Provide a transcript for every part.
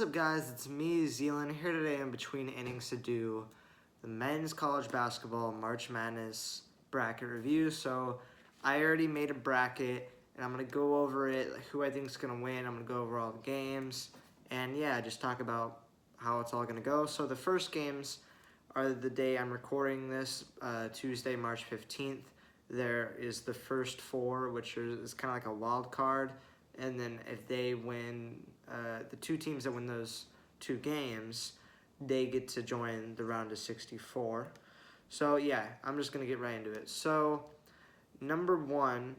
up, guys? It's me, Zealand, here today in between innings to do the men's college basketball March Madness bracket review. So I already made a bracket, and I'm going to go over it, like who I think is going to win. I'm going to go over all the games, and yeah, just talk about how it's all going to go. So the first games are the day I'm recording this, Tuesday, March 15th. There is the first four, which is kind of like a wild card. And then if they win, the two teams that win those two games, they get to join the round of 64. So yeah, I'm just going to get right into it. So number one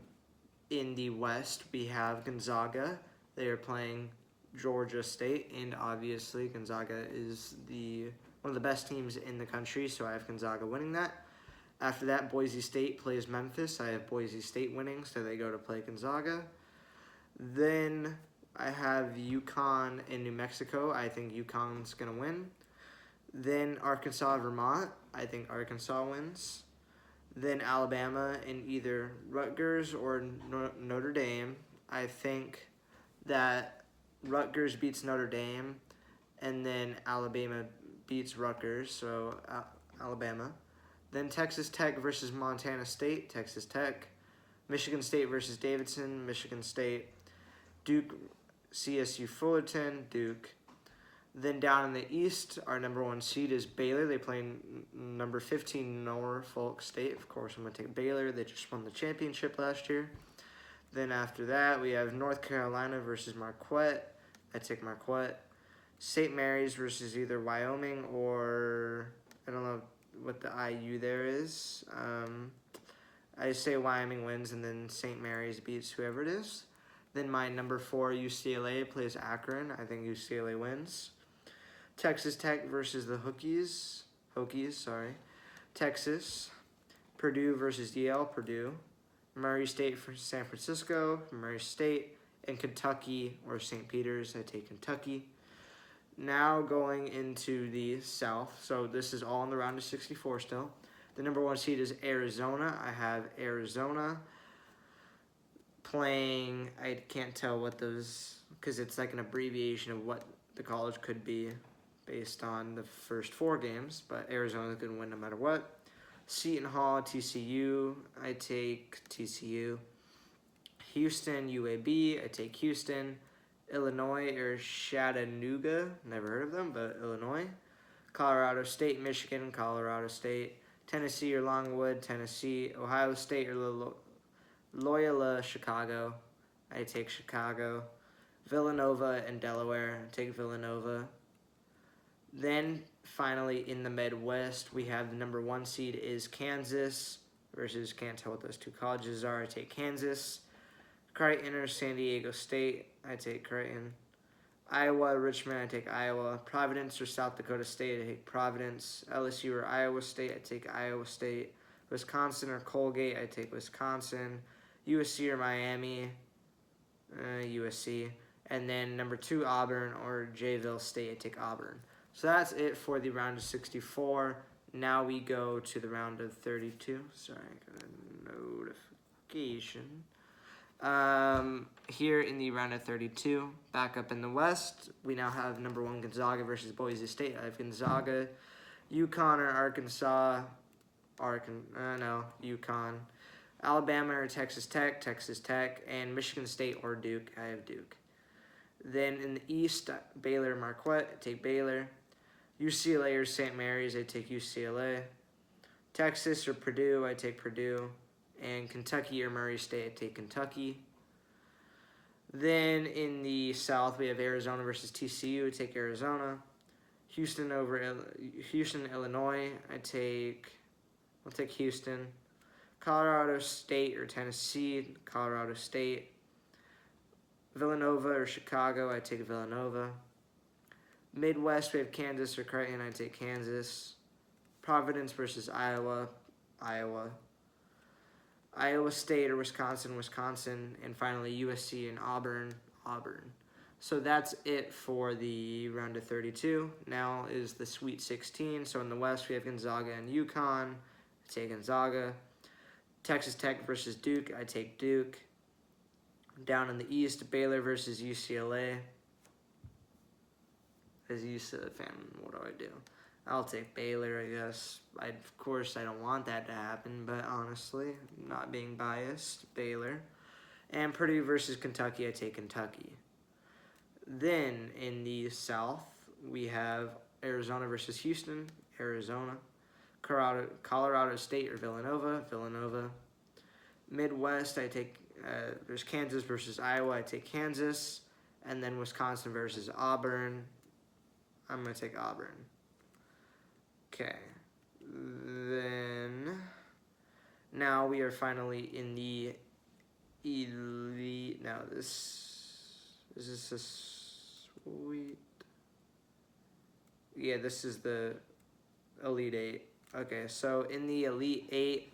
in the West, we have Gonzaga. They are playing Georgia State, and obviously Gonzaga is one of the best teams in the country, so I have Gonzaga winning that. After that, Boise State plays Memphis. I have Boise State winning, so they go to play Gonzaga. Then I have UConn in New Mexico. I think UConn's going to win. Then Arkansas, Vermont. I think Arkansas wins. Then Alabama in either Rutgers or Notre Dame. I think that Rutgers beats Notre Dame, and then Alabama beats Rutgers, so Alabama. Then Texas Tech versus Montana State, Texas Tech. Michigan State versus Davidson, Michigan State. Duke, CSU Fullerton, Duke. Then down in the East, our number one seed is Baylor. They play number 15 Norfolk State. Of course, I'm going to take Baylor. They just won the championship last year. Then after that, we have North Carolina versus Marquette. I take Marquette. St. Mary's versus either Wyoming or, I don't know what the IU there is. I say Wyoming wins, and then St. Mary's beats whoever it is. Then my number 4, UCLA, plays Akron. I think UCLA wins. Texas Tech versus the Hokies. Texas. Purdue versus Yale, Purdue. Murray State for San Francisco, Murray State. And Kentucky or St. Peter's, I take Kentucky. Now going into the South. So this is all in the round of 64 still. The number 1 seed is Arizona. I have Arizona playing, I can't tell what those, because it's like an abbreviation of what the college could be based on the first 4 games, but Arizona's going to win no matter what. Seton Hall, TCU, I take TCU. Houston, UAB, I take Houston. Illinois or Chattanooga, never heard of them, but Illinois. Colorado State, Michigan, Colorado State. Tennessee or Longwood, Tennessee. Ohio State or Loyola, Chicago, I take Chicago. Villanova and Delaware, I take Villanova. Then finally in the Midwest, we have the number 1 seed is Kansas versus, can't tell what those two colleges are, I take Kansas. Creighton or San Diego State, I take Creighton. Iowa, Richmond, I take Iowa. Providence or South Dakota State, I take Providence. LSU or Iowa State, I take Iowa State. Wisconsin or Colgate, I take Wisconsin. USC or Miami, USC. And then number 2, Auburn or Jayville State, I take Auburn. So that's it for the round of 64. Now we go to the round of 32. Sorry, I got a notification. Here in the round of 32, back up in the West, we now have number 1 Gonzaga versus Boise State. I have Gonzaga, UConn or Arkansas, UConn, Alabama or Texas Tech, and Michigan State or Duke. I have Duke. Then in the East, Baylor or Marquette, I take Baylor. UCLA or St. Mary's, I take UCLA. Texas or Purdue, I take Purdue. And Kentucky or Murray State, I take Kentucky. Then in the South, we have Arizona versus TCU, I take Arizona. Houston, Illinois, I'll take Houston. Colorado State or Tennessee, Colorado State. Villanova or Chicago, I take Villanova. Midwest, we have Kansas or Creighton, I take Kansas. Providence versus Iowa, Iowa. Iowa State or Wisconsin. And finally USC and Auburn. So that's it for the round of 32. Now is the Sweet 16. So in the West, we have Gonzaga and UConn. I take Gonzaga. Texas Tech versus Duke, I take Duke. Down in the East, Baylor versus UCLA. as a UCLA fan, what do? I'll take Baylor, I guess. Of course, I don't want that to happen, but honestly, not being biased, Baylor. And Purdue versus Kentucky, I take Kentucky. Then in the South, we have Arizona versus Houston, Arizona. Colorado State or Villanova, Villanova. Midwest, I take, there's Kansas versus Iowa, I take Kansas. And then Wisconsin versus Auburn, I'm going to take Auburn. Okay. Then, now we are finally in the elite. Now is this a sweet? Yeah, this is the Elite Eight. Okay, so in the Elite Eight,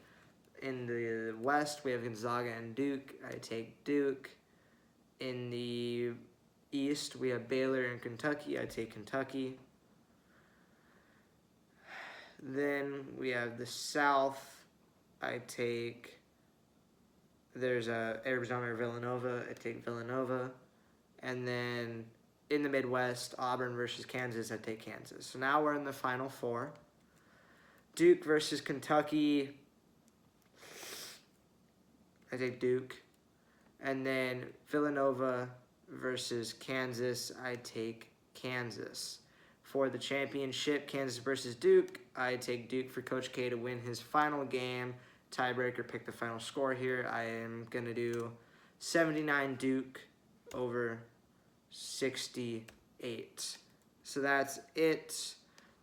in the West, we have Gonzaga and Duke. I take Duke. In the East, we have Baylor and Kentucky. I take Kentucky. Then we have the South. I take, there's Arizona or Villanova. I take Villanova. And then in the Midwest, Auburn versus Kansas. I take Kansas. So now we're in the Final Four. Duke versus Kentucky. I take Duke. And then Villanova versus Kansas. I take Kansas. For the championship, Kansas versus Duke, I take Duke for Coach K to win his final game. Tiebreaker, pick the final score here. I am going to do 79 Duke over 68. So that's it.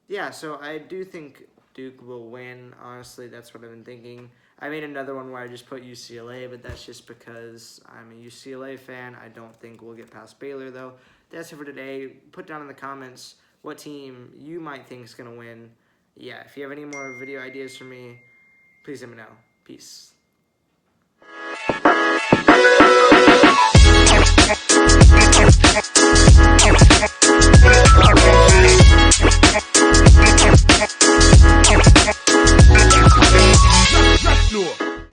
Yeah, so I do think Duke will win. Honestly, that's what I've been thinking. I made another one where I just put UCLA, but that's just because I'm a UCLA fan. I don't think we'll get past Baylor, though. That's it for today. Put down in the comments what team you might think is going to win. Yeah, if you have any more video ideas for me, please let me know. Peace.